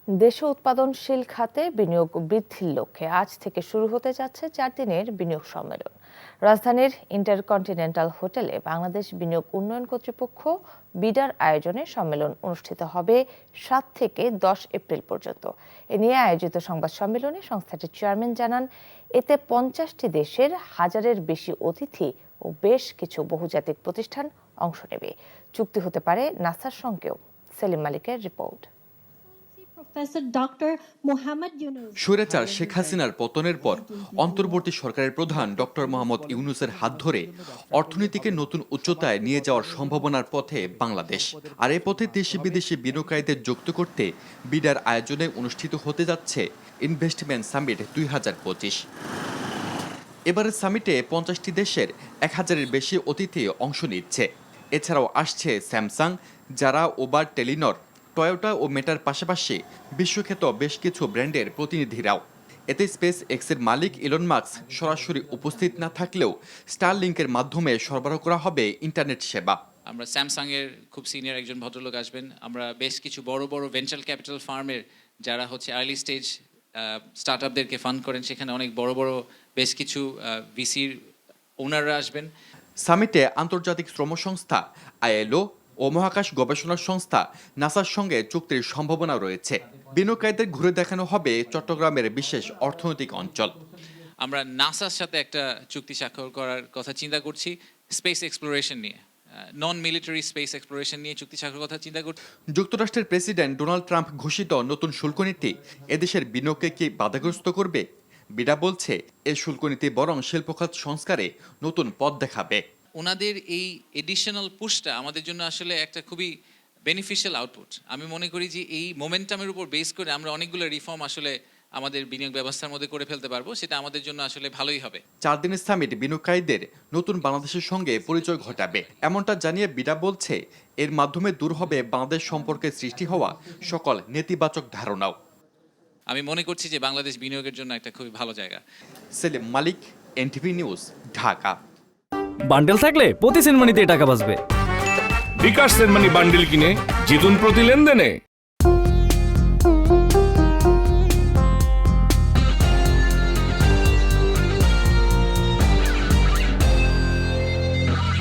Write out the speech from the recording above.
দেশে উৎপাদনশীল খাতে বিনিয়োগ বৃদ্ধির লক্ষ্যে আজ থেকে শুরু হতে যাচ্ছে 4 দিনের বিনিয়োগ সম্মেলন। রাজধানীর ইন্টারকন্টিনেন্টাল হোটেলে বাংলাদেশ বিনিয়োগ উন্নয়ন কর্তৃপক্ষ বিডার আয়োজনে সম্মেলন অনুষ্ঠিত হবে 7 থেকে 10 এপ্রিল পর্যন্ত। এ নিয়ে আয়োজিত সংবাদ সম্মেলনে সংস্থাটির চেয়ারম্যান জানান, এতে 50টি দেশের হাজারের বেশি অতিথি ও বেশ কিছু বহুজাতিক প্রতিষ্ঠান অংশ নেবে। চুক্তি হতে পারে নাসার সঙ্গেও। সেলিম মালিকের রিপোর্ট। স্বৈরাচার শেখ হাসিনার পতনের পর অন্তর্বর্তী সরকারের প্রধান ডক্টর মোহাম্মদ ইউনূসের হাত ধরে অর্থনীতিকে নতুন উচ্চতায় নিয়ে যাওয়ার সম্ভাবনার পথে বাংলাদেশ। আর এ পথে দেশি বিদেশি বিনিয়োগকারীদের যুক্ত করতে বিডার আয়োজনে অনুষ্ঠিত হতে যাচ্ছে ইনভেস্টমেন্ট সামিট 2025। এবারের সামিটে 50টি দেশের 1000-এর বেশি অতিথি অংশ নিচ্ছে। এছাড়াও আসছে স্যামসাং, জারা, ওবার, টেলিনর, টয়োটা ও মেটার পাশাপাশি বিশ্বখ্যাত বেশ কিছু ব্র্যান্ডের প্রতিনিধিরাও। এতে স্পেস এক্সের মালিক ইলন মাস্ক সরাসরি উপস্থিত না থাকলেও স্টারলিংকের মাধ্যমে সরবরাহ করা হবে ইন্টারনেট সেবা। আমরা স্যামসাং এর খুব সিনিয়র একজন ভদ্রলোক আসবেন। আমরা বেশ কিছু বড় বড় ভেঞ্চার ক্যাপিটাল ফার্মের যারা হচ্ছে আর্লি স্টেজ স্টার্টআপদেরকে ফান্ড করেন, সেখানে অনেক বড় বড় বেশ কিছু ভিসির ওনাররা আসবেন। সামিটে আন্তর্জাতিক শ্রম সংস্থা আইএলও ও মহাকাশ গবেষণা সংস্থা নাসার সঙ্গে চুক্তির সম্ভাবনা রয়েছে। বিনিয়োগকারীদের ঘুরে দেখানো হবে চট্টগ্রামের বিশেষ অর্থনৈতিক অঞ্চল। আমরা নাসার সাথে একটা চুক্তি স্বাক্ষর করার কথা চিন্তা করছি স্পেস এক্সপ্লোরেশন নিয়ে, নন মিলিটারি স্পেস এক্সপ্লোরেশন নিয়ে চুক্তি স্বাক্ষর কথা চিন্তা করছি। যুক্তরাষ্ট্রের প্রেসিডেন্ট ডোনাল্ড ট্রাম্প ঘোষিত নতুন শুল্ক নীতি এদেশের বিনিয়োগকে কি বাধাগ্রস্ত করবে? বিডা বলছে, এই শুল্ক নীতি বরং শিল্পখাত সংস্কারে নতুন পথ দেখাবে। ওনাদের এই এডিশনাল পুশটা আমাদের জন্য আসলে একটা খুবই বেনিফিশিয়াল আউটপুট। আমি মনে করি যে এই মোমেন্টামের উপর বেস করে আমরা অনেকগুলো রিফর্ম আসলে আমাদের বিনিয়োগ ব্যবস্থার মধ্যে করে ফেলতে পারবো, সেটা আমাদের জন্য আসলে ভালোই হবে। 4 দিনের সামিট বিনিয়োগকারীদের নতুন বাংলাদেশের সঙ্গে পরিচয় ঘটাবে, এমনটা জানিয়ে বিডা বলছে, এর মাধ্যমে দূর হবে বাংলাদেশ সম্পর্কে সৃষ্টি হওয়া সকল নেতিবাচক ধারণাও। আমি মনে করছি যে বাংলাদেশ বিনিয়োগের জন্য একটা খুবই ভালো জায়গা। সেলিম মালিক, এনটিভি নিউজ, ঢাকা। বান্ডেল থাকলে প্রতি সেনমানিতে টাকা বাঁচবে। বিকাশ সেনমানি বান্ডেল কিনে জিতুন প্রতি লেনদেনে।